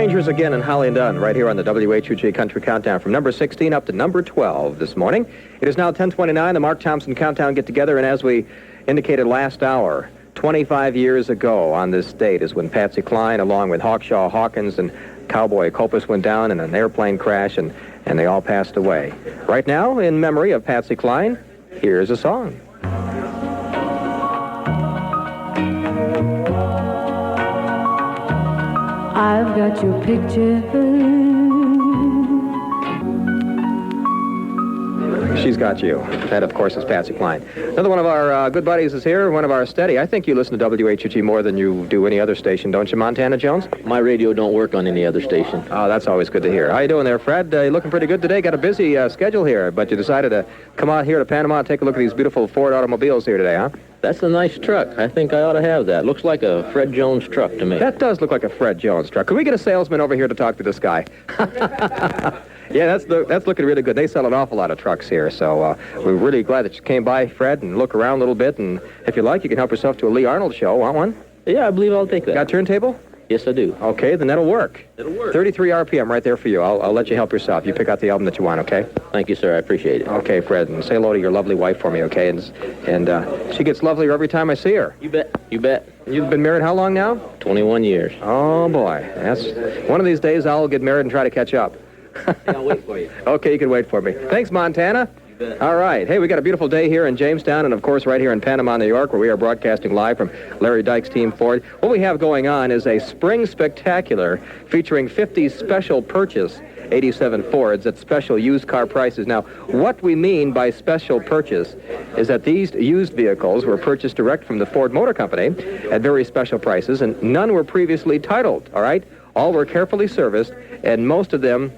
Strangers again in Holly and Dunn, right here on the WHUG Country Countdown from number 16 up to number 12 this morning. It is now 10:29, the Mark Thompson Countdown get together, and as we indicated last hour, 25 years ago on this date is when Patsy Cline, along with Hawkshaw Hawkins and Cowboy Copus, went down in an airplane crash, and they all passed away. Right now, in memory of Patsy Cline, here's a song. I've got your picture. She's got you. That, of course, is Patsy Cline. Another one of our good buddies is here, one of our steady. I think you listen to WHUG more than you do any other station, don't you, Montana Jones? My radio don't work on any other station. Oh, that's always good to hear. How you doing there, Fred? You're looking pretty good today. Got a busy schedule here, but you decided to come out here to Panama and take a look at these beautiful Ford automobiles here today, huh? That's a nice truck. I think I ought to have that. Looks like a Fred Jones truck to me. That does look like a Fred Jones truck. Could we get a salesman over here to talk to this guy? Yeah, that's looking really good. They sell an awful lot of trucks here, so we're really glad that you came by, Fred, and look around a little bit. And if you like, you can help yourself to a Lee Arnold show. Want one? Yeah, I believe I'll take that. Got a turntable? Yes, I do. Okay, then that'll work. It'll work. 33 RPM right there for you. I'll let you help yourself. You pick out the album that you want, okay? Thank you, sir. I appreciate it. Okay, Fred, and say hello to your lovely wife for me, okay? And she gets lovelier every time I see her. You bet. You bet. You've been married how long now? 21 years. Oh, boy. That's one of these days I'll get married and try to catch up. I'll wait for you. Okay, you can wait for me. Thanks, Montana. You bet. All right. Hey, we got a beautiful day here in Jamestown and, of course, right here in Panama, New York, where we are broadcasting live from Larry Dyke's Team Ford. What we have going on is a spring spectacular featuring 50 special purchase 87 Fords at special used car prices. Now, what we mean by special purchase is that these used vehicles were purchased direct from the Ford Motor Company at very special prices, and none were previously titled, all right? All were carefully serviced, and most of them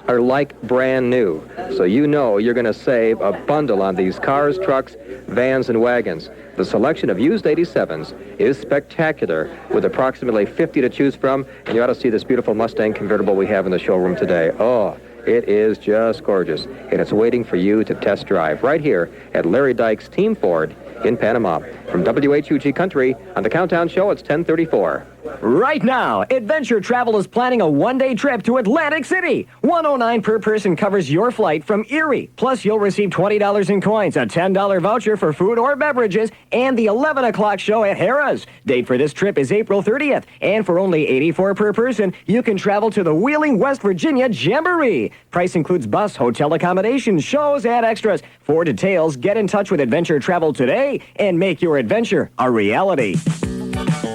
are like brand new. So you know you're going to save a bundle on these cars, trucks, vans, and wagons. The selection of used 87s is spectacular, with approximately 50 to choose from, and you ought to see this beautiful Mustang convertible we have in the showroom today. Oh, it is just gorgeous, and it's waiting for you to test drive right here at Larry Dyke's Team Ford in Panama. From WHUG Country, on the Countdown Show, it's 10:34. Right now, Adventure Travel is planning a one-day trip to Atlantic City. $109 per person covers your flight from Erie. Plus, you'll receive $20 in coins, a $10 voucher for food or beverages, and the 11 o'clock show at Harrah's. Date for this trip is April 30th. And for only $84 per person, you can travel to the Wheeling, West Virginia Jamboree. Price includes bus, hotel accommodations, shows, and extras. For details, get in touch with Adventure Travel today and make your adventure a reality.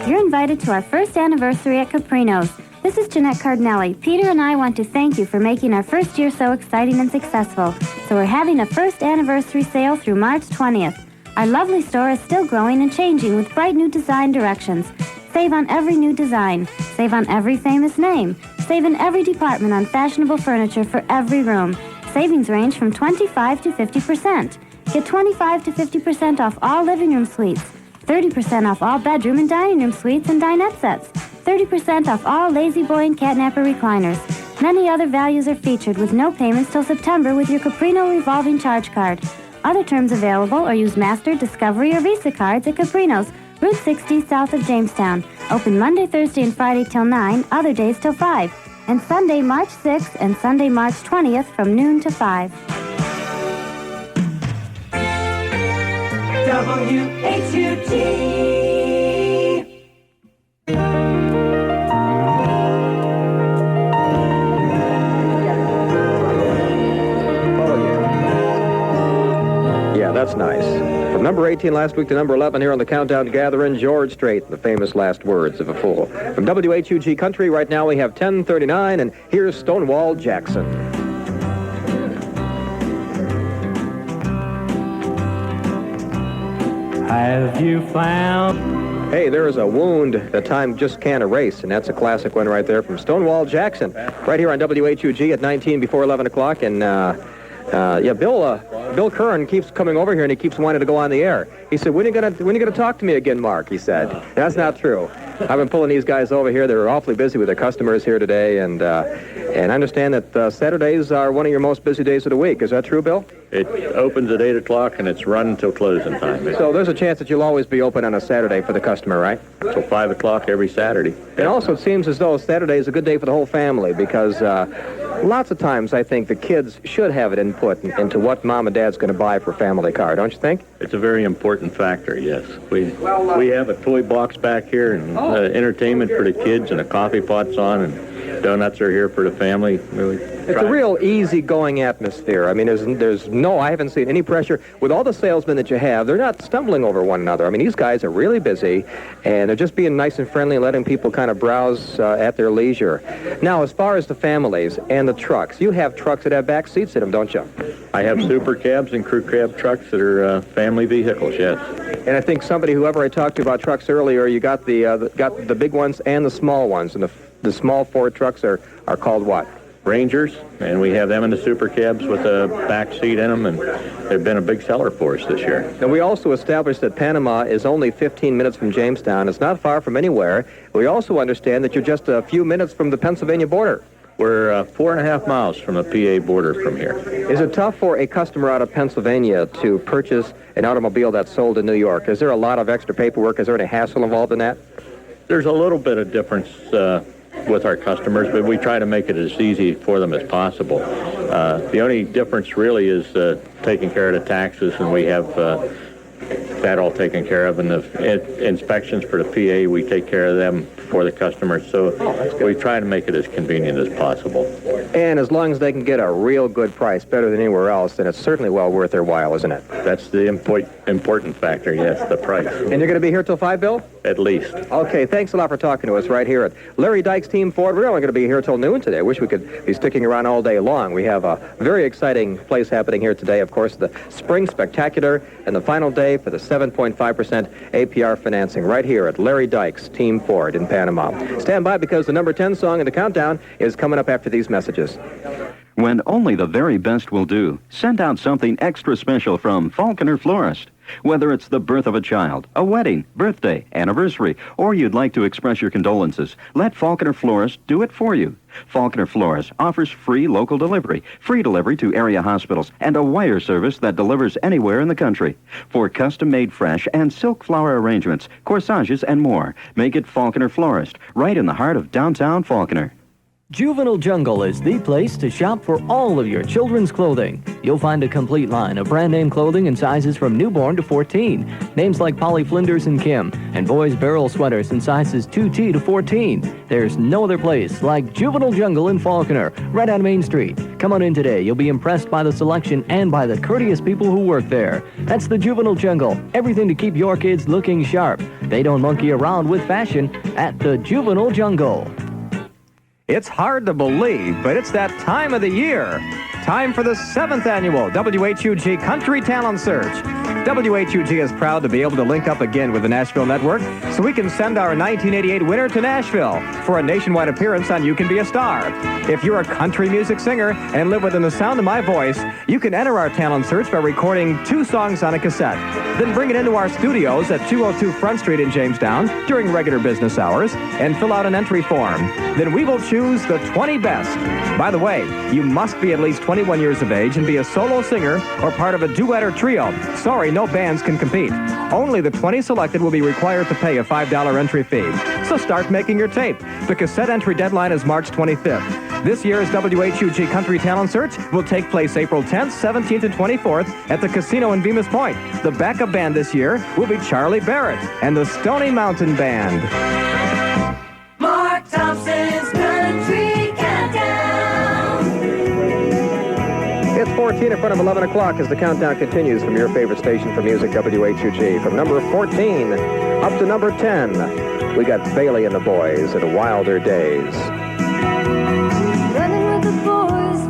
You're invited to our first anniversary at Caprino's. This is Jeanette Cardinelli. Peter and I want to thank you for making our first year so exciting and successful. So we're having a first anniversary sale through March 20th. Our lovely store is still growing and changing with bright new design directions. Save on every new design. Save on every famous name. Save in every department on fashionable furniture for every room. Savings range from 25 to 50%. Get 25 to 50% off all living room suites. 30% off all bedroom and dining room suites and dinette sets. 30% off all Lazy Boy and Catnapper recliners. Many other values are featured with no payments till September with your Caprino revolving charge card. Other terms available are use Master, Discovery, or Visa cards at Caprino's, Route 60 south of Jamestown. Open Monday, Thursday, and Friday till 9, other days till 5. And Sunday, March 6th and Sunday, March 20th from noon to 5. WHUG. Yeah, that's nice. From number 18 last week to number 11 here on the Countdown Gathering, George Strait, the famous last words of a fool. From WHUG Country, right now we have 10:39, and here's Stonewall Jackson. Have you found? Hey, there is a wound that time just can't erase, and that's a classic one right there from Stonewall Jackson. Right here on WHUG at 19 before 11 o'clock, and Bill Curran keeps coming over here and he keeps wanting to go on the air. He said, when are you gonna talk to me again, Mark? He said. That's not true. I've been pulling these guys over here. They're awfully busy with their customers here today, and I understand that Saturdays are one of your most busy days of the week. Is that true, Bill? It opens at 8 o'clock and it's run until closing time. So there's a chance that you'll always be open on a Saturday for the customer, right? Till 5 o'clock every Saturday. And also it seems as though Saturday is a good day for the whole family because lots of times I think the kids should have an input into what mom and dad's going to buy for family car, don't you think? It's a very important factor, yes. We have a toy box back here and entertainment for the kids and a coffee pot's on and donuts are here for the family. It's a real easy-going atmosphere. I mean, I haven't seen any pressure. With all the salesmen that you have, they're not stumbling over one another. I mean, these guys are really busy, and they're just being nice and friendly and letting people kind of browse at their leisure. Now, as far as the families and the trucks, you have trucks that have back seats in them, don't you? I have super cabs and crew cab trucks that are family vehicles, yes. And I think whoever I talked to about trucks earlier, you got the big ones and the small ones, and the small Ford trucks are called what? Rangers, and we have them in the super cabs with a back seat in them, and they've been a big seller for us this year. And we also established that Panama is only 15 minutes from Jamestown. It's not far from anywhere. We also understand that you're just a few minutes from the Pennsylvania border. We're 4.5 miles from the PA border from here. Is it tough for a customer out of Pennsylvania to purchase an automobile that's sold in New York? Is there a lot of extra paperwork? Is there any hassle involved in that? There's a little bit of difference with our customers, but we try to make it as easy for them as possible. The only difference really is taking care of the taxes, and we have that all taken care of, and the inspections for the PA, we take care of them for the customers, so we try to make it as convenient as possible. And as long as they can get a real good price, better than anywhere else, then it's certainly well worth their while, isn't it? That's the important factor, yes, the price. And you're going to be here till 5, Bill? At least. Okay, thanks a lot for talking to us right here at Larry Dyke's Team Ford. We're only going to be here till noon today. I wish we could be sticking around all day long. We have a very exciting place happening here today, of course, the Spring Spectacular, and the final day for the 7.5% APR financing right here at Larry Dyke's Team Ford in Panama. Stand by because the number 10 song in the countdown is coming up after these messages. When only the very best will do, send out something extra special from Falconer Florist. Whether it's the birth of a child, a wedding, birthday, anniversary, or you'd like to express your condolences, let Falconer Florist do it for you. Falconer Florist offers free local delivery, free delivery to area hospitals, and a wire service that delivers anywhere in the country. For custom-made fresh and silk flower arrangements, corsages, and more, make it Falconer Florist, right in the heart of downtown Falconer. Juvenile Jungle is the place to shop for all of your children's clothing. You'll find a complete line of brand name clothing in sizes from newborn to 14. Names like Polly Flinders and Kim, and boys' barrel sweaters in sizes 2T to 14. There's no other place like Juvenile Jungle in Falconer, right on Main Street. Come on in today. You'll be impressed by the selection and by the courteous people who work there. That's the Juvenile Jungle. Everything to keep your kids looking sharp. They don't monkey around with fashion at the Juvenile Jungle. It's hard to believe, but it's that time of the year. Time for the 7th annual WHUG Country Talent Search. WHUG is proud to be able to link up again with the Nashville Network so we can send our 1988 winner to Nashville for a nationwide appearance on You Can Be a Star. If you're a country music singer and live within the sound of my voice, you can enter our talent search by recording 2 songs on a cassette. Then bring it into our studios at 202 Front Street in Jamestown during regular business hours and fill out an entry form. Then we will choose the 20 best. By the way, you must be at least 21 years of age and be a solo singer or part of a duet or trio. Sorry, no bands can compete. Only the 20 selected will be required to pay a $5 entry fee. So start making your tape. The cassette entry deadline is March 25th. This year's WHUG Country Talent Search will take place April 10th, 17th, and 24th at the Casino in Bemis Point. The backup band this year will be Charlie Barrett and the Stony Mountain Band. Mark Thompson's Country Countdown. It's 14 in front of 11 o'clock as the countdown continues from your favorite station for music, WHUG. From number 14 up to number 10, we got Bailey and the Boys and Wilder Days. Running with the boys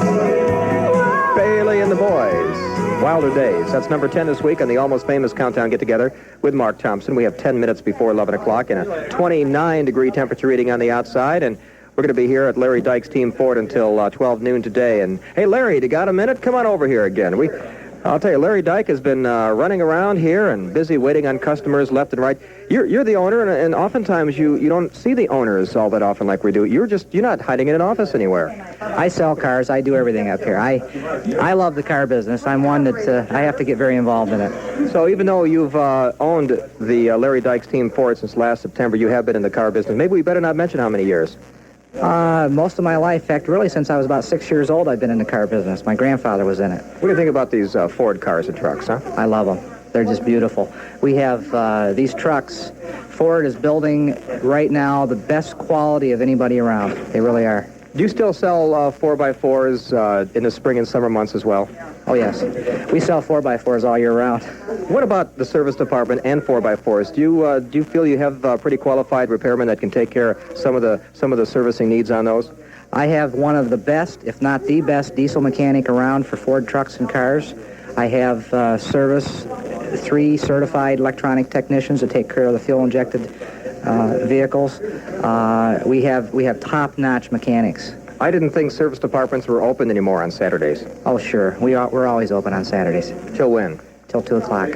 for Bailey and the Boys, Wilder Days. That's number 10 this week on the Almost Famous Countdown Get-Together with Mark Thompson. We have 10 minutes before 11 o'clock and a 29-degree temperature reading on the outside, and We're going to be here at Larry Dyke's Team Ford until 12 noon today. And, hey, Larry, you got a minute? Come on over here again. I'll tell you, Larry Dyke has been running around here and busy waiting on customers left and right. You're the owner, and oftentimes you don't see the owners all that often like we do. You're not hiding in an office anywhere. I sell cars. I do everything up here. I love the car business. I'm one that I have to get very involved in it. So even though you've owned the Larry Dyke's Team Ford since last September, you have been in the car business. Maybe we better not mention how many years. Most of my life, in fact, really since I was about 6 years old, I've been in the car business. My grandfather was in it. What do you think about these Ford cars and trucks, huh? I love them. They're just beautiful. We have these trucks. Ford is building right now the best quality of anybody around. They really are. Do you still sell 4x4s in the spring and summer months as well? Oh, yes. We sell 4x4s all year round. What about the service department and 4x4s? Do you feel you have pretty qualified repairmen that can take care of some of the servicing needs on those? I have one of the best, if not the best, diesel mechanic around for Ford trucks and cars. I have 3 certified electronic technicians that take care of the fuel-injected vehicles. We have top-notch mechanics. I didn't think service departments were open anymore on Saturdays. Oh, sure. We're always open on Saturdays. Till when? Till 2 o'clock.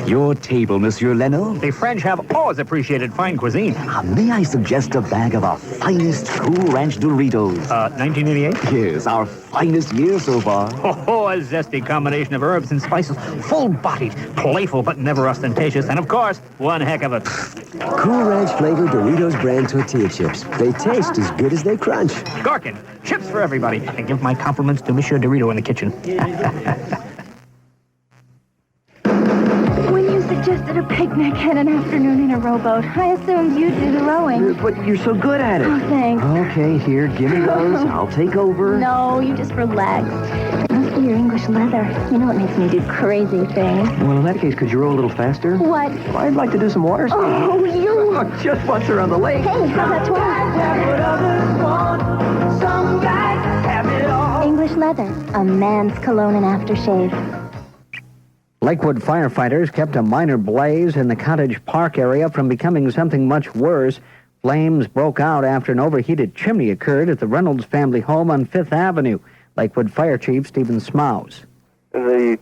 Your table, Monsieur Leno. The French have always appreciated fine cuisine. May I suggest a bag of our finest Cool Ranch Doritos? 1988? Yes, our finest year so far. Oh, a zesty combination of herbs and spices. Full-bodied, playful, but never ostentatious. And, of course, one heck of a... Cool Ranch flavored Doritos brand tortilla chips. They taste as good as they crunch. Gherkin, chips for everybody. And give my compliments to Monsieur Dorito in the kitchen. Suggested a picnic and an afternoon in a rowboat. I assumed you'd do the rowing. But you're so good at it. Oh, thanks. Okay, here, give me those. I'll take over. No, you just relax. It must be your English leather. You know it makes me do crazy things. Well, in that case, could you row a little faster? What? Well, I'd like to do some water skiing. Oh, you... Just once around the lake. Hey, how's that twirl? English leather, a man's cologne and aftershave. Lakewood firefighters kept a minor blaze in the Cottage Park area from becoming something much worse. Flames broke out after an overheated chimney occurred at the Reynolds family home on 5th Avenue. Lakewood Fire Chief Stephen Smouse. The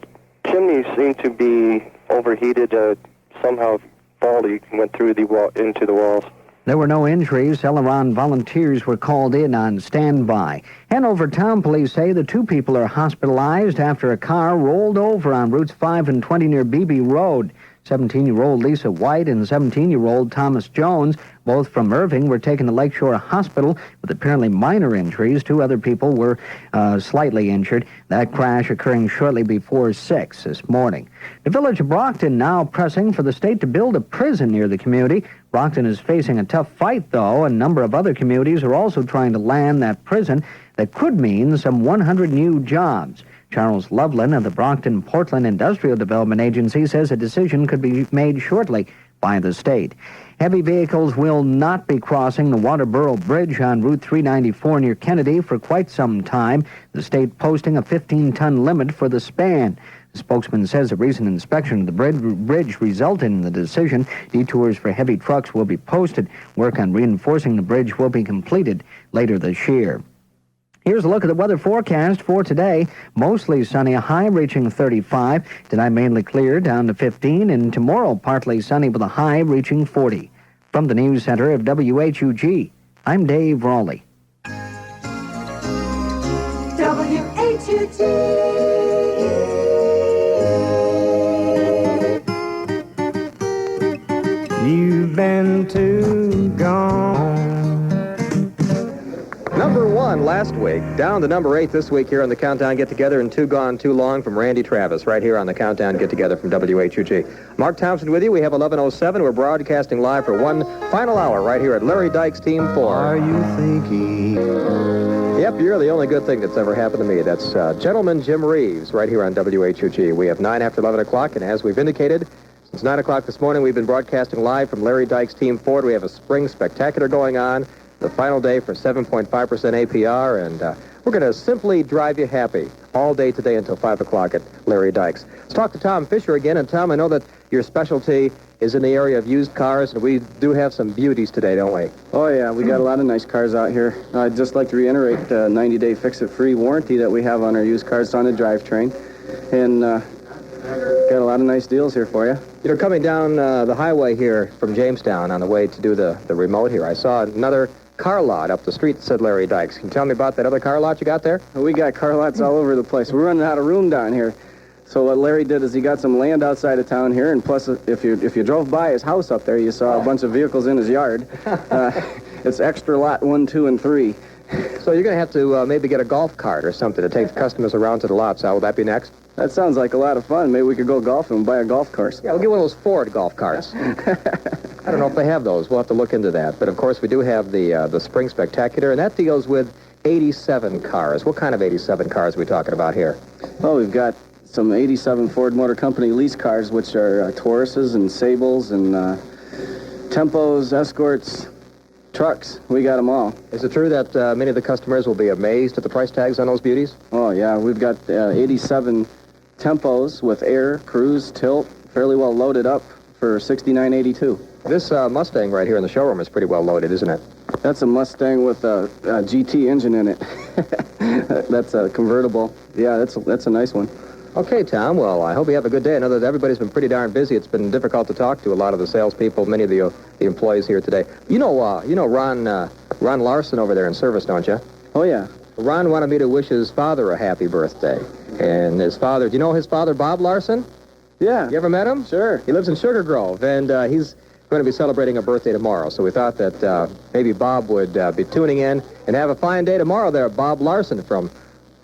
chimney seemed to be overheated, somehow faulty, went through into the walls. There were no injuries. Celeron volunteers were called in on standby. Hanover Town Police say the 2 people are hospitalized after a car rolled over on routes 5 and 20 near Beebe Road. 17-year-old Lisa White and 17-year-old Thomas Jones, both from Irving, were taken to Lakeshore Hospital with apparently minor injuries. 2 other people were slightly injured. That crash occurring shortly before 6 this morning. The village of Brockton now pressing for the state to build a prison near the community. Brockton is facing a tough fight, though. A number of other communities are also trying to land that prison that could mean some 100 new jobs. Charles Loveland of the Brockton-Portland Industrial Development Agency says a decision could be made shortly by the state. Heavy vehicles will not be crossing the Waterboro Bridge on Route 394 near Kennedy for quite some time, the state posting a 15-ton limit for the span. The spokesman says a recent inspection of the bridge resulted in the decision. Detours for heavy trucks will be posted. Work on reinforcing the bridge will be completed later this year. Here's a look at the weather forecast for today. Mostly sunny, a high reaching 35. Tonight mainly clear, down to 15. And tomorrow partly sunny with a high reaching 40. From the News Center of WHUG, I'm Dave Raleigh. You've been too gone. Number 1 last week, down to number 8 this week here on the Countdown Get-Together, and Too Gone Too Long from Randy Travis, right here on the Countdown Get-Together from WHUG. Mark Thompson with you. We have 11:07. We're broadcasting live for one final hour right here at Larry Dyke's Team 4. Are you thinking? Yep, you're the only good thing that's ever happened to me. That's Gentleman Jim Reeves right here on WHUG. We have 9 after 11 o'clock, and as we've indicated, since 9 o'clock this morning, we've been broadcasting live from Larry Dyke's Team Ford. We have a spring spectacular going on. The final day for 7.5% APR, and we're going to simply drive you happy all day today until 5 o'clock at Larry Dyke's. Let's talk to Tom Fisher again. And Tom, I know that your specialty is in the area of used cars, and we do have some beauties today, don't we? Oh, yeah, we got a lot of nice cars out here. I'd just like to reiterate the 90-day fix-it-free warranty that we have on our used cars on the drivetrain. And got a lot of nice deals here for you. You know, coming down the highway here from Jamestown on the way to do the remote here, I saw another car lot up the street that said Larry Dykes. Can you tell me about that other car lot you got there? We got car lots all over the place. We're running out of room down here. So what Larry did is he got some land outside of town here, and plus if you drove by his house up there, you saw a bunch of vehicles in his yard. It's extra lot 1, 2, and 3. So you're going to have to maybe get a golf cart or something to take the customers around to the lots. Will that be next? That sounds like a lot of fun. Maybe we could go golfing and buy a golf course. Yeah, we'll get one of those Ford golf carts. I don't know if they have those. We'll have to look into that. But, of course, we do have the Spring Spectacular, and that deals with 87 cars. What kind of 87 cars are we talking about here? Well, we've got some 87 Ford Motor Company lease cars, which are Tauruses and Sables and Tempos, Escorts, trucks. We got them all. Is it true that many of the customers will be amazed at the price tags on those beauties? Oh, yeah. We've got 87 Tempos with air, cruise, tilt, fairly well loaded up for $69.82. This Mustang right here in the showroom is pretty well loaded, isn't it? That's a Mustang with a GT engine in it. That's a convertible. Yeah, that's a nice one. Okay, Tom. Well, I hope you have a good day. I know that everybody's been pretty darn busy. It's been difficult to talk to a lot of the salespeople, many of the employees here today. You know Ron Larson over there in service, don't you? Oh, yeah. Ron wanted me to wish his father a happy birthday. And his father, do you know his father, Bob Larson? Yeah. You ever met him? Sure. He lives in Sugar Grove, and he's going to be celebrating a birthday tomorrow. So we thought that maybe Bob would be tuning in and have a fine day tomorrow there. Bob Larson from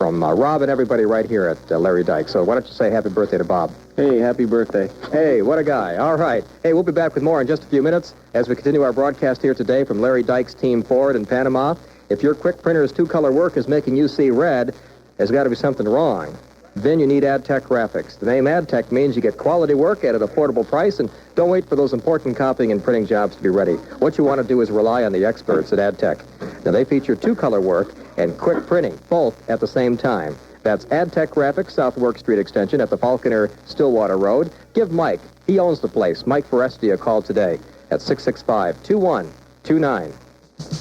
Rob and everybody right here at Larry Dyke. So why don't you say happy birthday to Bob? Hey, happy birthday. Hey, what a guy. All right. Hey, we'll be back with more in just a few minutes as we continue our broadcast here today from Larry Dyke's Team Ford in Panama. If your quick printer's two-color work is making you see red, there's got to be something wrong. Then you need AdTech Graphics. The name AdTech means you get quality work at an affordable price, and don't wait for those important copying and printing jobs to be ready. What you want to do is rely on the experts at AdTech. Now, they feature two-color work and quick printing, both at the same time. That's AdTech Graphics, South Work Street Extension at the Falconer Stillwater Road. Give Mike, he owns the place, Mike Foresti, a call today at 665-2129.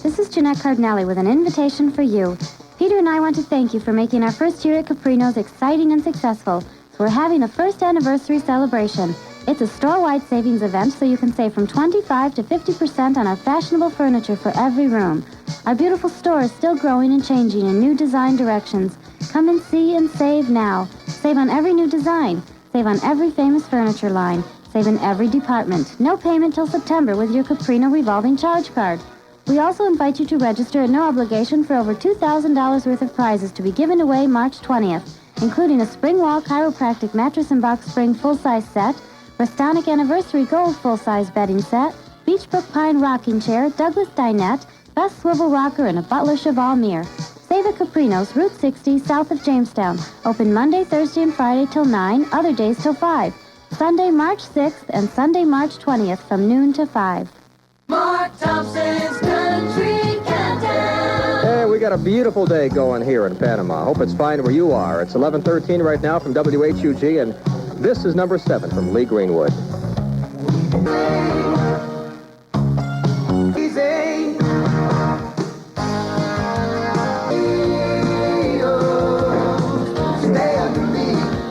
This is Jeanette Cardinelli with an invitation for you. Peter and I want to thank you for making our first year at Caprino's exciting and successful. So we're having a first anniversary celebration. It's a store-wide savings event, so you can save from 25 to 50% on our fashionable furniture for every room. Our beautiful store is still growing and changing in new design directions. Come and see and save now. Save on every new design. Save on every famous furniture line. Save in every department. No payment till September with your Caprino revolving charge card. We also invite you to register at no obligation for over $2,000 worth of prizes to be given away March 20th, including a spring wall chiropractic mattress and box spring full-size set, Restonic Anniversary Gold full-size bedding set, Beechbrook Pine rocking chair, Douglas dinette, Best Swivel rocker, and a Butler Cheval mirror. Save at Caprino's, Route 60, south of Jamestown. Open Monday, Thursday, and Friday till 9, other days till 5. Sunday, March 6th and Sunday, March 20th from noon to 5. Mark Thompson's Country Countdown. Hey, we got a beautiful day going here in Panama. Hope it's fine where you are. It's 11:13 right now from WHUG, and this is number 7 from Lee Greenwood. Easy.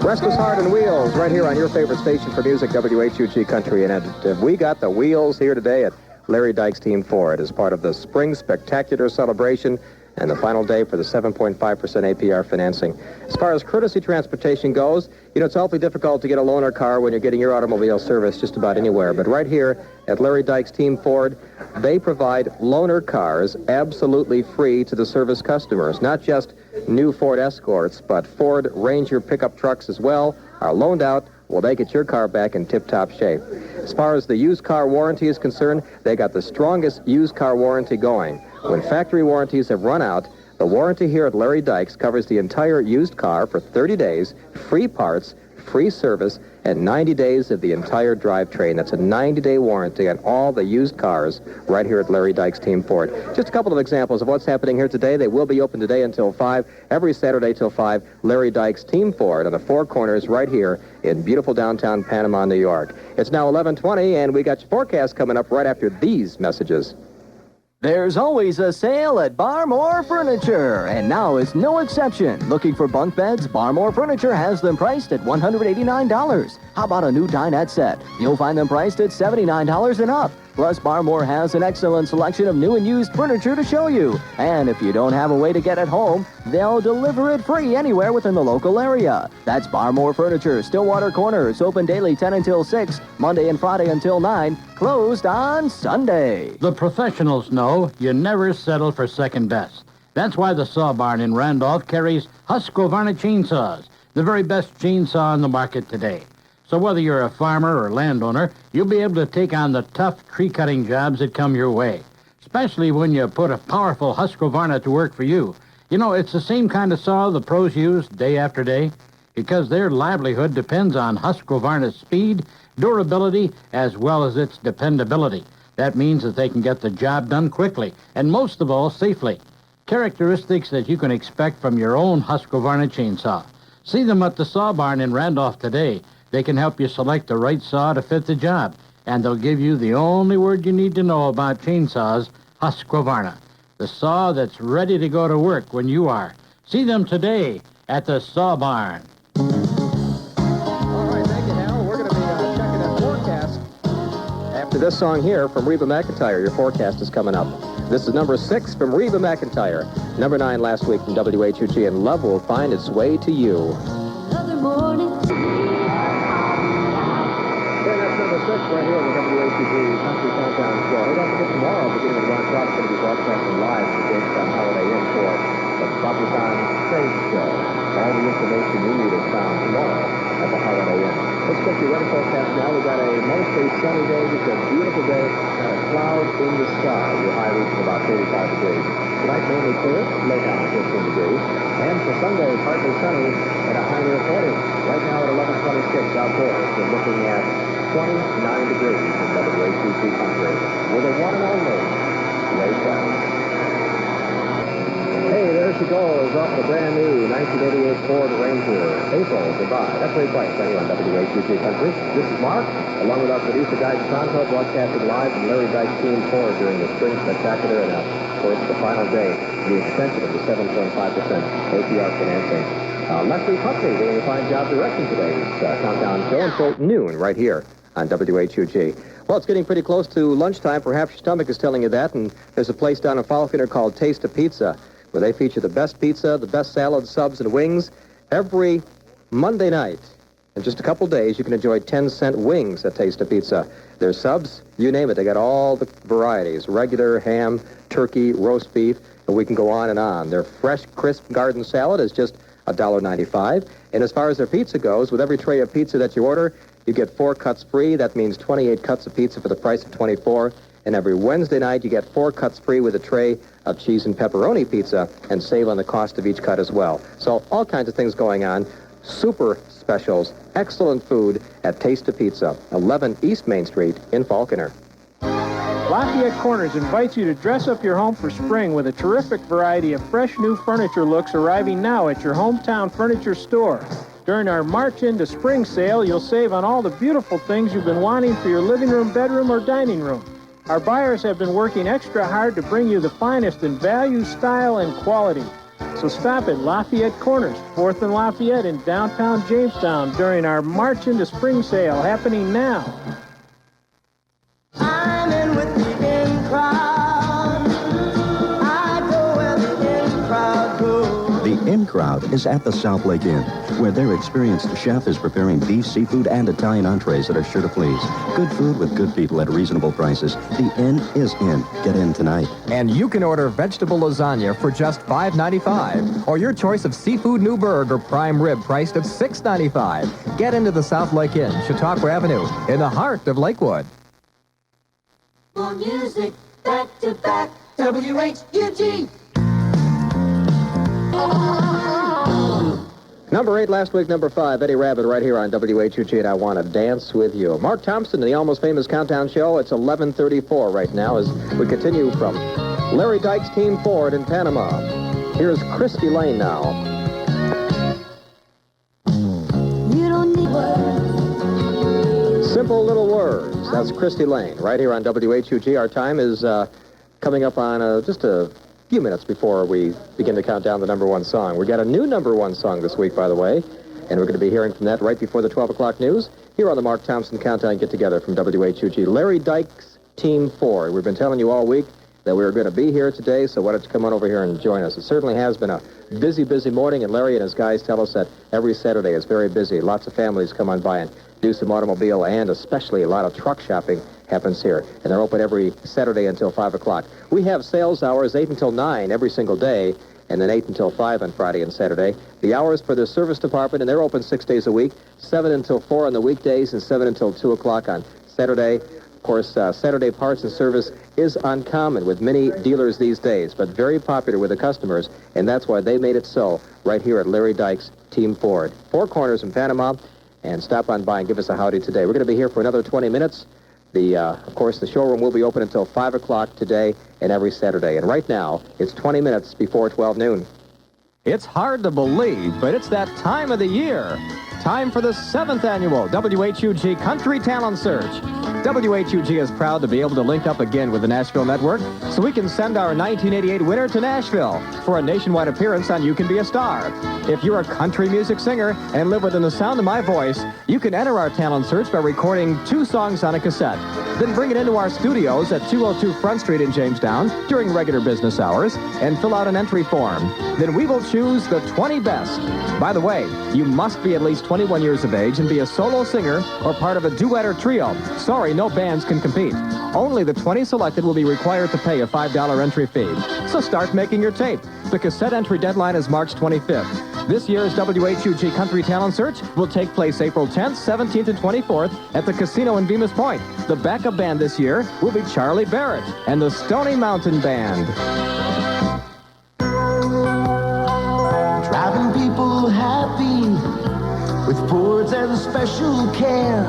Restless Heart and Wheels right here on your favorite station for music, WHUG Country. And we got the wheels here today at Larry Dyke's Team Ford as part of the Spring Spectacular celebration and the final day for the 7.5% APR financing. As far as courtesy transportation goes, you know, it's awfully difficult to get a loaner car when you're getting your automobile service just about anywhere. But right here at Larry Dyke's Team Ford, they provide loaner cars absolutely free to the service customers. Not just new Ford Escorts, but Ford Ranger pickup trucks as well are loaned out. Well, they get your car back in tip-top shape. As far as the used car warranty is concerned, they got the strongest used car warranty going. When factory warranties have run out, the warranty here at Larry Dyke's covers the entire used car for 30 days, free parts, free service and 90 days of the entire drivetrain. That's a 90-day warranty on all the used cars right here at Larry Dyke's Team Ford. Just a couple of examples of what's happening here today. They will be open today until 5, every Saturday till 5, Larry Dyke's Team Ford on the Four Corners right here in beautiful downtown Panama, New York. It's now 11:20, and we got your forecast coming up right after these messages. There's always a sale at Barmore Furniture, and now is no exception. Looking for bunk beds? Barmore Furniture has them priced at $189. How about a new dinette set? You'll find them priced at $79 and up. Plus, Barmore has an excellent selection of new and used furniture to show you. And if you don't have a way to get it home, they'll deliver it free anywhere within the local area. That's Barmore Furniture, Stillwater Corners, open daily 10 until 6, Monday and Friday until 9, closed on Sunday. The professionals know you never settle for second best. That's why the Saw Barn in Randolph carries Husqvarna chainsaws, the very best chainsaw on the market today. So whether you're a farmer or landowner, you'll be able to take on the tough tree-cutting jobs that come your way, especially when you put a powerful Husqvarna to work for you. You know, it's the same kind of saw the pros use day after day, because their livelihood depends on Husqvarna's speed, durability, as well as its dependability. That means that they can get the job done quickly, and most of all, safely. Characteristics that you can expect from your own Husqvarna chainsaw. See them at the Saw Barn in Randolph today. They can help you select the right saw to fit the job, and they'll give you the only word you need to know about chainsaws, Husqvarna, the saw that's ready to go to work when you are. See them today at the Saw Barn. All right, thank you, Hal. We're going to be checking that forecast after this song here from Reba McEntire. Your forecast is coming up. This is number 6 from Reba McEntire. Number 9 last week from WHUG, and love will find its way to you. Another morning. Number 6 right here on the WHUG Country Countdown Show. Hey, don't forget tomorrow, beginning with 1 o'clock, going to be broadcasting live from Jamestown Holiday Inn for the Tropican Trade Show. All the information you need is found tomorrow at the Holiday Inn. Let's get your weather forecast now. We've got a mostly sunny day, just a beautiful day, and a cloud in the sky. Your high reaching about 35 degrees. Tonight, mainly clear, low down 15 degrees. And for Sunday, partly sunny at a high near 40. Right now at 11:26 outdoors. We're looking at 29 degrees in WHUG country with a one and only Ray Price. Hey, there she goes, off the brand new 1988 Ford Ranger. April, goodbye. That's Ray Price right here on WHUG country. This is Mark, along with our producer, Guy DeSanto, broadcasting live from Larry Dyke's Team Ford during the Spring Spectacular, and of course, the final day, the extension of the 7.5% APR financing. Next week, Huxley doing a fine job directing today's countdown show until noon right here on WHUG. Well, it's getting pretty close to lunchtime. Perhaps your stomach is telling you that, and there's a place down in Falconer called Taste of Pizza, where they feature the best pizza, the best salads, subs, and wings every Monday night. In just a couple days, you can enjoy 10-cent wings at Taste of Pizza. Their subs, you name it, they got all the varieties, regular, ham, turkey, roast beef, and we can go on and on. Their fresh, crisp garden salad is just $1.95. And as far as their pizza goes, with every tray of pizza that you order, you get 4 cuts free. That means 28 cuts of pizza for the price of 24. And every Wednesday night, you get 4 cuts free with a tray of cheese and pepperoni pizza and save on the cost of each cut as well. So all kinds of things going on. Super specials, excellent food at Taste of Pizza, 11 East Main Street in Falconer. Lafayette Corners invites you to dress up your home for spring with a terrific variety of fresh new furniture looks arriving now at your hometown furniture store. During our March into Spring sale, you'll save on all the beautiful things you've been wanting for your living room, bedroom, or dining room. Our buyers have been working extra hard to bring you the finest in value, style, and quality. So stop at Lafayette Corners, 4th and Lafayette in downtown Jamestown during our March into Spring sale happening now. I'm in with the in crowd. I go where the in crowd goes. The In Crowd is at the South Lake Inn, where their experienced chef is preparing beef, seafood, and Italian entrees that are sure to please. Good food with good people at reasonable prices. The Inn is in. Get in tonight. And you can order vegetable lasagna for just $5.95, or your choice of seafood Newburgh or prime rib priced at $6.95. Get into the South Lake Inn, Chautauqua Avenue, in the heart of Lakewood. More music, back to back, WHUG. Number 8 last week, number 5, Eddie Rabbit right here on WHUG, and I Want to Dance With You. Mark Thompson and the Almost Famous Countdown Show. It's 11:34 right now as we continue from Larry Dyke's Team Ford in Panama. Here's Christy Lane now. You don't need words. Simple Little Words. That's Christy Lane right here on WHUG. Our time is coming up on just a few minutes before we begin to count down the number 1 song. We got a new number 1 song this week, by the way, and we're going to be hearing from that right before the 12 o'clock news here on the Mark Thompson Countdown Get-Together from WHUG. Larry Dyke's Team Ford. We've been telling you all week that we were going to be here today, so why don't you come on over here and join us. It certainly has been a busy, busy morning, and Larry and his guys tell us that every Saturday is very busy. Lots of families come on by and do some automobile and especially a lot of truck shopping happens here, and they're open every Saturday until 5 o'clock. We have sales hours 8 until 9 every single day, and then 8 until 5 on Friday and Saturday. The hours for the service department, and they're open 6 days a week, 7 until 4 on the weekdays and 7 until 2 o'clock on Saturday. Of course, Saturday parts and service is uncommon with many dealers these days, but very popular with the customers, and that's why they made it so right here at Larry Dyke's Team Ford. 4 corners in Panama, and stop on by and give us a howdy today. We're going to be here for another 20 minutes. Of course, the showroom will be open until 5 o'clock today and every Saturday. And right now, it's 20 minutes before 12 noon. It's hard to believe, but it's that time of the year. Time for the 7th annual WHUG Country Talent Search. WHUG is proud to be able to link up again with the Nashville Network so we can send our 1988 winner to Nashville for a nationwide appearance on You Can Be a Star. If you're a country music singer and live within the sound of my voice, you can enter our talent search by recording 2 songs on a cassette. Then bring it into our studios at 202 Front Street in Jamestown during regular business hours and fill out an entry form. Then we will choose the 20 best. By the way, you must be at least 21 years of age and be a solo singer or part of a duet or trio. Sorry, no bands can compete. Only the 20 selected will be required to pay a $5 entry fee. So start making your tape. The cassette entry deadline is March 25th. This year's WHUG Country Talent Search will take place April 10th, 17th, and 24th at the Casino in Bemis Point. The backup band this year will be Charlie Barrett and the Stony Mountain Band. Driving people happy with Fords and special care.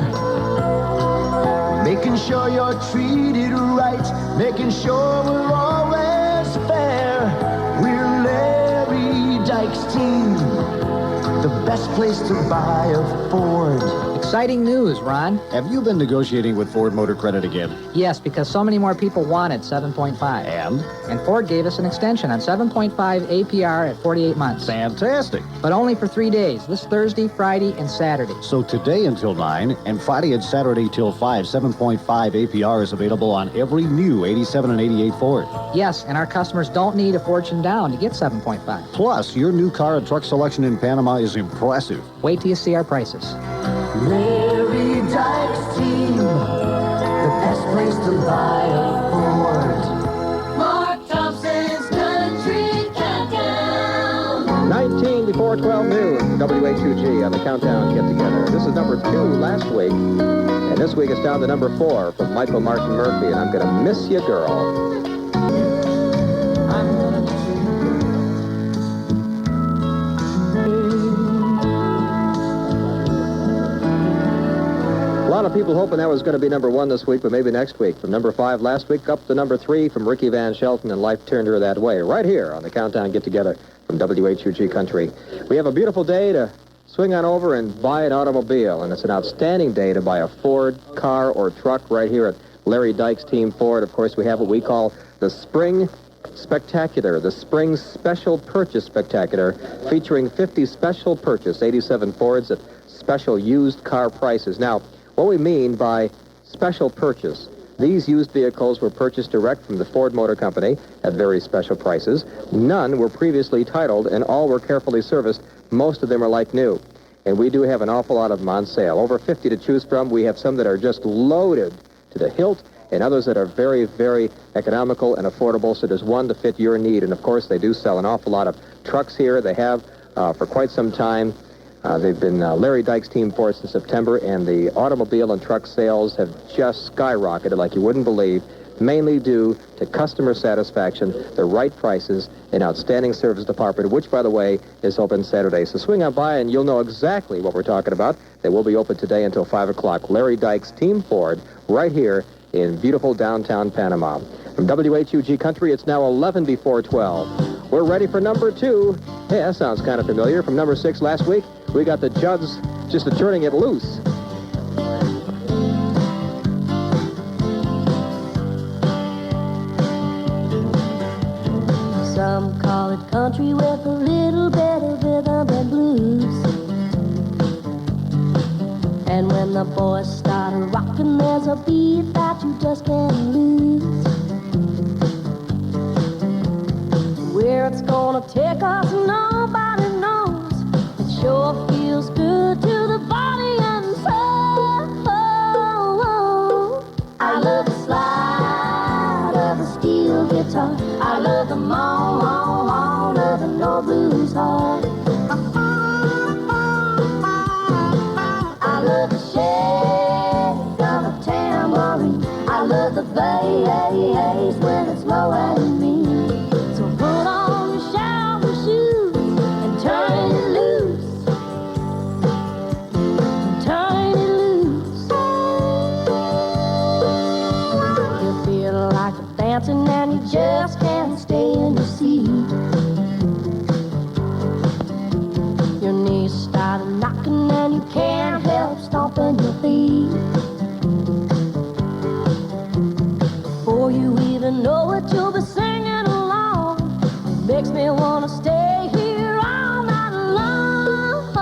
Making sure you're treated right, making sure we're always fair. We're Larry Dyke's Team, the best place to buy a Ford. Exciting news, Ron. Have you been negotiating with Ford Motor Credit again? Yes, because so many more people wanted 7.5. And Ford gave us an extension on 7.5 APR at 48 months. Fantastic. But only for 3 days, this Thursday, Friday, and Saturday. So today until 9, and Friday and Saturday till 5, 7.5 APR is available on every new 87 and 88 Ford. Yes, and our customers don't need a fortune down to get 7.5. Plus, your new car and truck selection in Panama is impressive. Wait till you see our prices. Larry Dyke's Team, the best place to buy a Ford. Mark Thompson's Country Countdown. 19 before 12 noon, WHUG on the Countdown Get-Together. This is number 2 last week, and this week it's down to number 4 from Michael Martin Murphy, and I'm going to miss you, girl. A lot of people hoping that was going to be number 1 this week, but maybe next week. From number 5 last week up to number 3 from Ricky Van Shelton, and life turned her that way. Right here on the Countdown Get-Together from WHUG Country. We have a beautiful day to swing on over and buy an automobile, and it's an outstanding day to buy a Ford car or truck right here at Larry Dyke's Team Ford. Of course, we have what we call the Spring Spectacular, the Spring Special Purchase Spectacular, featuring 50 special purchase 87 Fords at special used car prices. Now, what we mean by special purchase, these used vehicles were purchased direct from the Ford Motor Company at very special prices. None were previously titled, and all were carefully serviced. Most of them are like new. And we do have an awful lot of them on sale. Over 50 to choose from. We have some that are just loaded to the hilt, and others that are very, very economical and affordable, so there's one to fit your need. And, of course, they do sell an awful lot of trucks here. They have for quite some time. They've been Larry Dyke's Team Ford since September, and the automobile and truck sales have just skyrocketed like you wouldn't believe. mainly due to customer satisfaction, the right prices, and outstanding service department, which, by the way, is open Saturday. So swing on by and you'll know exactly what we're talking about. They will be open today until 5 o'clock. Larry Dyke's Team Ford, right here in beautiful downtown Panama. From WHUG Country, it's now 11 before 12. We're ready for number 2. Hey, that sounds kind of familiar. From number 6 last week, we got the Judds just turning it loose. Some call it country with a little bit of rhythm and blues. And when the boys start rocking, there's a beat that you just can't lose. Where it's gonna take us, nobody knows. It sure feels good to the body and soul. I love the slide of the steel guitar. I love the moan of the no blues heart. I love the shake of a tambourine. I love the bass when it's low and mean. So put on your shower shoes and turn it loose. Turn it loose. You feel like you're dancing and you just can't stay in your seat. Your knees start knocking and you can't help stomping your feet. Before you even know it, you'll be singing along. Makes me wanna stay here all night long.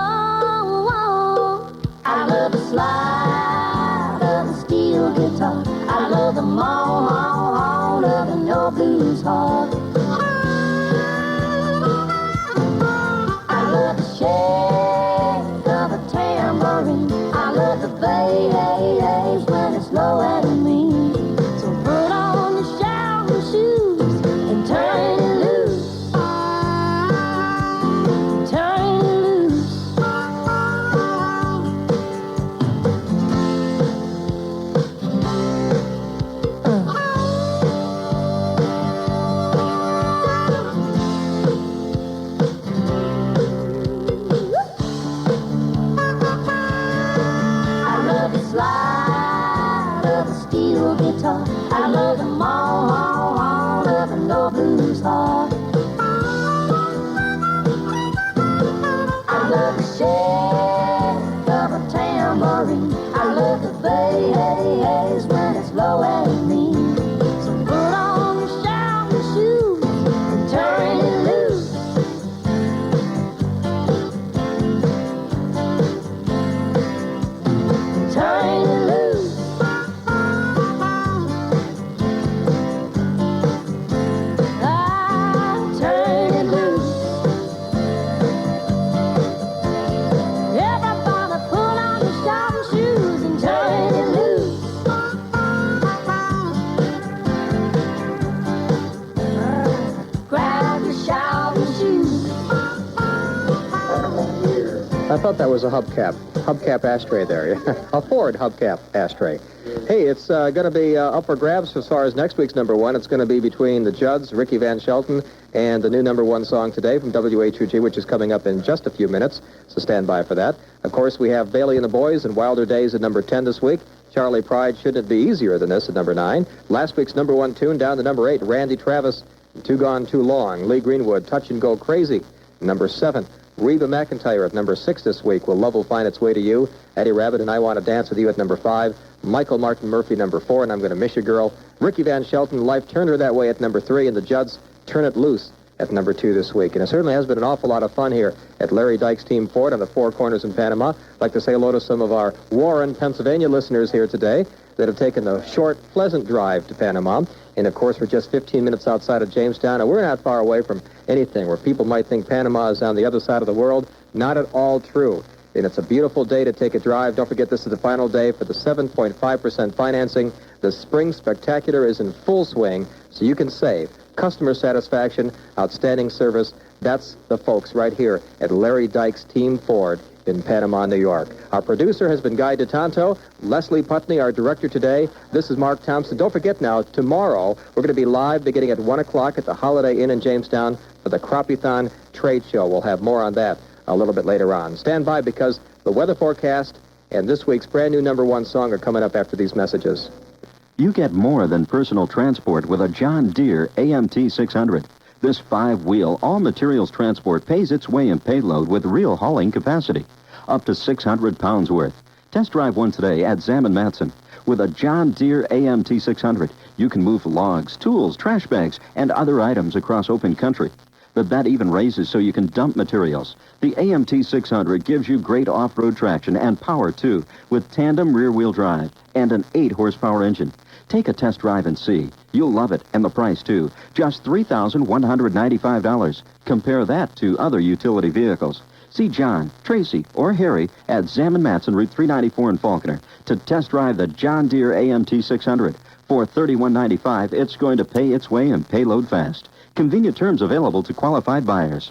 I love the slide of the steel guitar. I love the moan of the no blues heart. I love the shake of a tambourine. I love the bass when it's low and mean. So put on your shower shoes and turn it loose. Turn it loose. I love the slide of the steel guitar. I love the moan of the no blues heart. I love the shake of a tambourine. I love the bass when it's low and mean. So put on your shower shoes and turn it loose. Turn it loose. Turn it loose. Everybody put on your shower shoes and turn it loose. Grab your shower shoes. I thought that was a hubcap ashtray there. A Ford hubcap ashtray. Hey, it's going to be up for grabs as far as next week's number 1. It's going to be between the Judds, Ricky Van Shelton, and the new number 1 song today from WHUG, which is coming up in just a few minutes, so stand by for that. Of course, we have Bailey and the Boys and Wilder Days at number 10 this week. Charlie Pride, Shouldn't It Be Easier Than This at number 9. Last week's number 1 tune down to number 8, Randy Travis, Too Gone Too Long. Lee Greenwood, Touch and Go Crazy, number 7. Reba McEntire at number 6 this week. Will Love Will Find Its Way to You. Eddie Rabbit and I Want to Dance With You at number 5. Michael Martin Murphy, number 4, and I'm Gonna Miss You Girl. Ricky Van Shelton, Life Turned Her That Way at number 3, and the Judds, Turn It Loose at number 2 this week. And it certainly has been an awful lot of fun here at Larry Dyke's Team Ford on the Four Corners in Panama. I'd like to say hello to some of our Warren, Pennsylvania listeners here today that have taken the short, pleasant drive to Panama. And, of course, we're just 15 minutes outside of Jamestown, and we're not far away from anything where people might think Panama is on the other side of the world. Not at all true. And it's a beautiful day to take a drive. Don't forget, this is the final day for the 7.5% financing. The Spring Spectacular is in full swing, so you can save. Customer satisfaction, outstanding service. That's the folks right here at Larry Dyke's Team Ford in Panama, New York. Our producer has been Guy DeTanto, Leslie Putney, our director today. This is Mark Thompson. Don't forget now, tomorrow, we're going to be live beginning at 1 o'clock at the Holiday Inn in Jamestown for the Crappie-thon Trade Show. We'll have more on that a little bit later on. Stand by because the weather forecast and this week's brand new #1 song are coming up after these messages. You get more than personal transport with a John Deere AMT 600. This 5-wheel, all-materials transport pays its way in payload with real hauling capacity, up to 600 pounds worth. Test drive one today at Zam & Matson. With a John Deere AMT 600, you can move logs, tools, trash bags, and other items across open country. The bed even raises so you can dump materials. The AMT 600 gives you great off-road traction and power, too, with tandem rear-wheel drive and an 8-horsepower engine. Take a test drive and see. You'll love it, and the price, too. Just $3,195. Compare that to other utility vehicles. See John, Tracy, or Harry at Zam & Matson, Route 394 in Falconer to test drive the John Deere AMT 600. For $31.95, it's going to pay its way and payload fast. Convenient terms available to qualified buyers.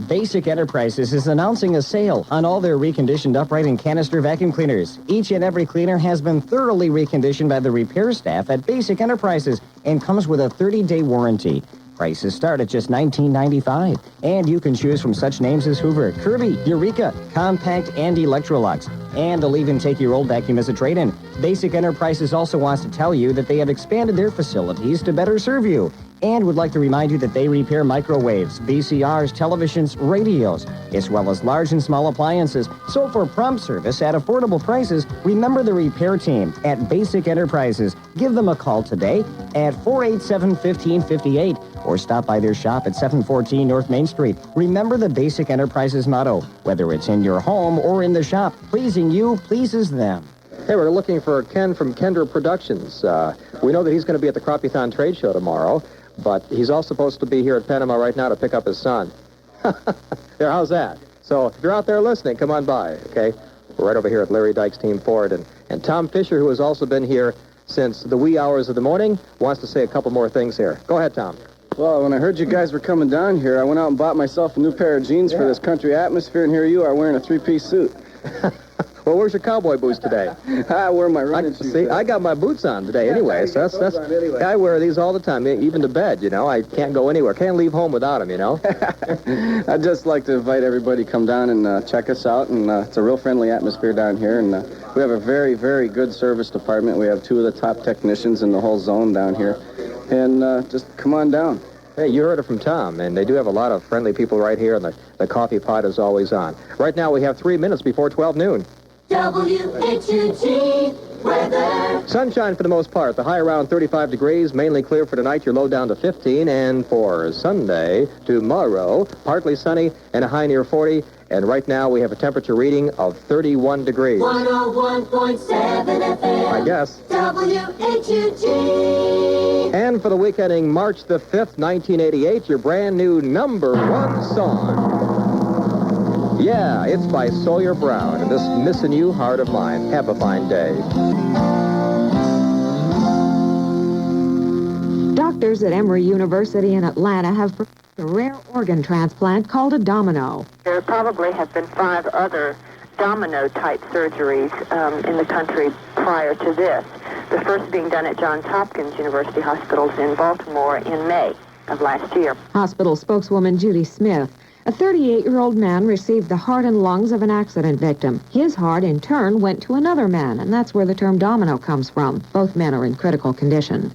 Basic Enterprises is announcing a sale on all their reconditioned upright and canister vacuum cleaners. Each and every cleaner has been thoroughly reconditioned by the repair staff at Basic Enterprises and comes with a 30-day warranty. Prices start at just $19.95, and you can choose from such names as Hoover, Kirby, Eureka, Compact, and Electrolux. And they'll even take your old vacuum as a trade-in. Basic Enterprises also wants to tell you that they have expanded their facilities to better serve you, and would like to remind you that they repair microwaves, VCRs, televisions, radios, as well as large and small appliances. So for prompt service at affordable prices, remember the repair team at Basic Enterprises. Give them a call today at 487-1558 or stop by their shop at 714 North Main Street. Remember the Basic Enterprises motto: whether it's in your home or in the shop, pleasing you pleases them. Hey, we're looking for Ken from Kendra Productions. We know that he's going to be at the Crappie-thon Trade Show tomorrow, but he's also supposed to be here at Panama right now to pick up his son. There, how's that? So if you're out there listening, come on by, okay? We're right over here at Larry Dyke's Team Ford. And Tom Fisher, who has also been here since the wee hours of the morning, wants to say a couple more things here. Go ahead, Tom. Well, when I heard you guys were coming down here, I went out and bought myself a new pair of jeans for this country atmosphere, and here you are wearing a 3-piece suit. Well, where's your cowboy boots today? I wear my running shoes. See, I got my boots on today anyway, so that's anyway. I wear these all the time, even to bed, you know. I can't go anywhere. Can't leave home without them, you know. I'd just like to invite everybody to come down and check us out, and it's a real friendly atmosphere down here, and we have a very, very good service department. We have 2 of the top technicians in the whole zone down here, and just come on down. Hey, you heard it from Tom, and they do have a lot of friendly people right here, and the coffee pot is always on. Right now, we have 3 minutes before 12 noon. WHUG weather. Sunshine for the most part. The high around 35 degrees, mainly clear for tonight. Your low down to 15. And for Sunday, tomorrow, partly sunny and a high near 40. And right now, we have a temperature reading of 31 degrees. 101.7 FM. I guess. WHUG. And for the week ending March the 5th, 1988, your brand new #1 song. Yeah, it's by Sawyer Brown, and this Missin' You Heart of Mine. Have a fine day. Doctors at Emory University in Atlanta have performed a rare organ transplant called a domino. There probably have been 5 other domino-type surgeries in the country prior to this. The first being done at Johns Hopkins University Hospitals in Baltimore in May of last year. Hospital spokeswoman Judy Smith. A 38-year-old man received the heart and lungs of an accident victim. His heart, in turn, went to another man, and that's where the term domino comes from. Both men are in critical condition.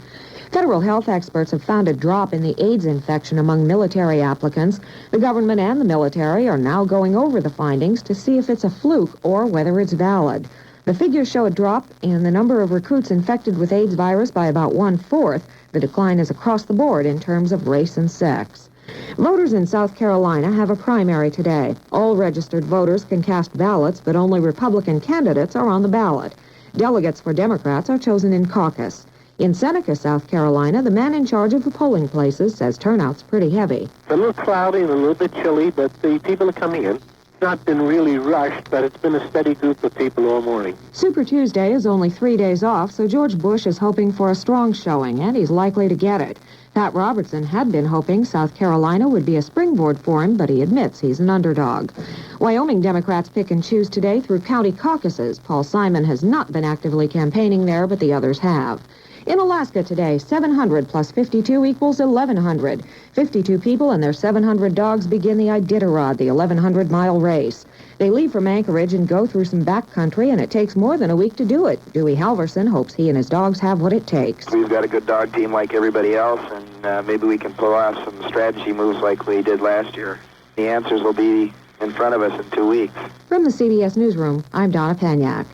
Federal health experts have found a drop in the AIDS infection among military applicants. The government and the military are now going over the findings to see if it's a fluke or whether it's valid. The figures show a drop in the number of recruits infected with AIDS virus by about 1/4. The decline is across the board in terms of race and sex. Voters in South Carolina have a primary today. All registered voters can cast ballots, but only Republican candidates are on the ballot. Delegates for Democrats are chosen in caucus. In Seneca, South Carolina, the man in charge of the polling places says turnout's pretty heavy. It's a little cloudy and a little bit chilly, but the people are coming in. It's not been really rushed, but it's been a steady group of people all morning. Super Tuesday is only 3 days off, so George Bush is hoping for a strong showing, and he's likely to get it. Pat Robertson had been hoping South Carolina would be a springboard for him, but he admits he's an underdog. Wyoming Democrats pick and choose today through county caucuses. Paul Simon has not been actively campaigning there, but the others have. In Alaska today, 700 plus 52 equals 1,100. 52 people and their 700 dogs begin the Iditarod, the 1,100-mile race. They leave from Anchorage and go through some backcountry, and it takes more than a week to do it. Dewey Halverson hopes he and his dogs have what it takes. We've got a good dog team like everybody else, and maybe we can pull off some strategy moves like we did last year. The answers will be in front of us in 2 weeks. From the CBS Newsroom, I'm Donna Paniak.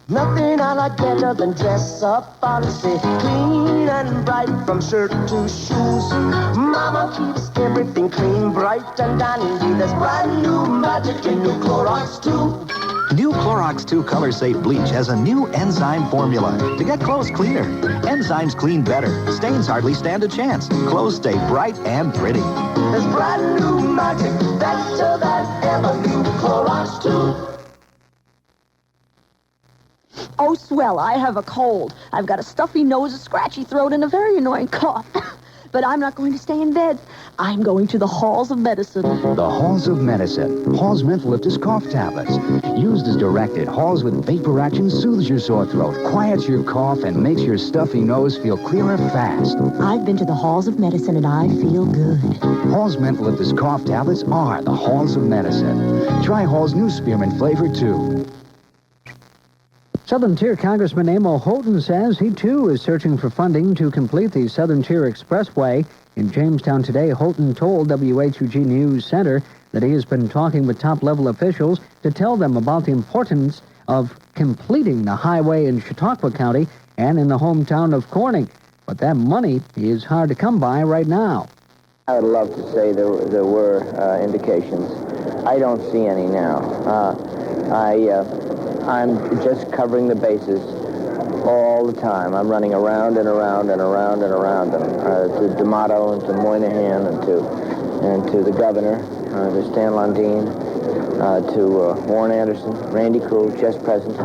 Nothing I like better than dress up policy, clean and bright from shirt to shoes. Mama keeps everything clean, bright and dandy. There's brand new magic in new Clorox 2. New Clorox 2 Color Safe Bleach has a new enzyme formula to get clothes cleaner. Enzymes clean better. Stains hardly stand a chance. Clothes stay bright and pretty. There's brand new magic, better than ever. New Clorox 2. Oh, swell, I have a cold. I've got a stuffy nose, a scratchy throat, and a very annoying cough. But I'm not going to stay in bed. I'm going to the halls of medicine. The halls of medicine. Hall's Mentholyptus cough tablets. Used as directed, Hall's with vapor action soothes your sore throat, quiets your cough, and makes your stuffy nose feel clearer fast. I've been to the halls of medicine, and I feel good. Hall's Mentholyptus cough tablets are the halls of medicine. Try Hall's new spearmint flavor, too. Southern Tier Congressman Amo Houghton says he, too, is searching for funding to complete the Southern Tier Expressway. In Jamestown today, Houghton told WHUG News Center that he has been talking with top-level officials to tell them about the importance of completing the highway in Chautauqua County and in the hometown of Corning. But that money is hard to come by right now. I would love to say there were indications. I don't see any now. I'm just covering the bases all the time. I'm running around and around and around and around them, to D'Amato and to Moynihan and to the governor, to Stan Lundeen, to Warren Anderson, Randy Cool, just present,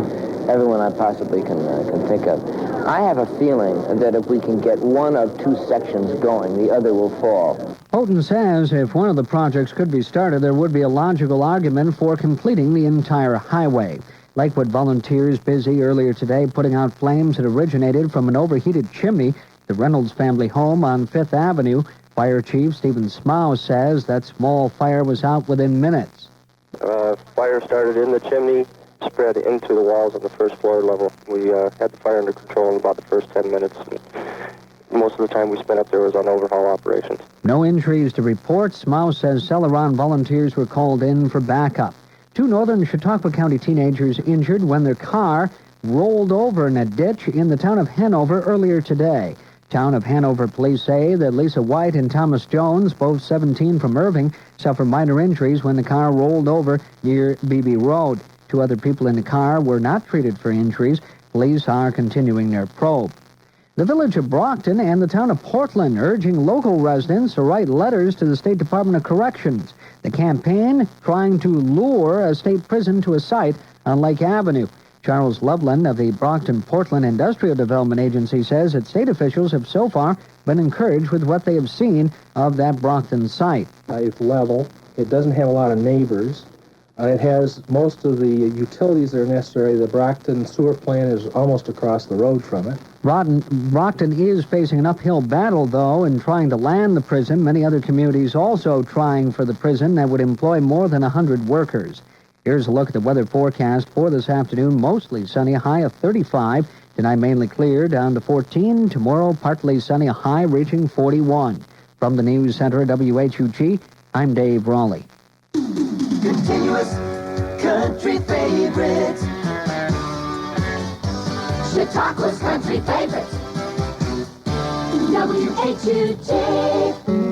everyone I possibly can think of. I have a feeling that if we can get one of two sections going, the other will fall. Houghton says if one of the projects could be started, there would be a logical argument for completing the entire highway. Lakewood volunteers busy earlier today putting out flames that originated from an overheated chimney at the Reynolds family home on 5th Avenue. Fire Chief Stephen Smough says that small fire was out within minutes. Fire started in the chimney, spread into the walls on the first floor level. We had the fire under control in about the first 10 minutes. Most of the time we spent up there was on overhaul operations. No injuries to report. Smough says Celeron volunteers were called in for backup. 2 northern Chautauqua County teenagers injured when their car rolled over in a ditch in the town of Hanover earlier today. Town of Hanover police say that Lisa White and Thomas Jones, both 17 from Irving, suffered minor injuries when the car rolled over near Beebe Road. 2 other people in the car were not treated for injuries. Police are continuing their probe. The village of Brockton and the town of Portland urging local residents to write letters to the State Department of Corrections. The campaign trying to lure a state prison to a site on Lake Avenue. Charles Loveland of the Brockton-Portland Industrial Development Agency says that state officials have so far been encouraged with what they have seen of that Brockton site. It's level. It doesn't have a lot of neighbors. It has most of the utilities that are necessary. The Brockton sewer plant is almost across the road from it. Brockton is facing an uphill battle, though, in trying to land the prison. Many other communities also trying for the prison that would employ more than 100 workers. Here's a look at the weather forecast for this afternoon. Mostly sunny, a high of 35. Tonight mainly clear, down to 14. Tomorrow partly sunny, a high reaching 41. From the News Center at WHUG, I'm Dave Raleigh. Continuous country favorites. Chautauqua's country favorites. WHUG.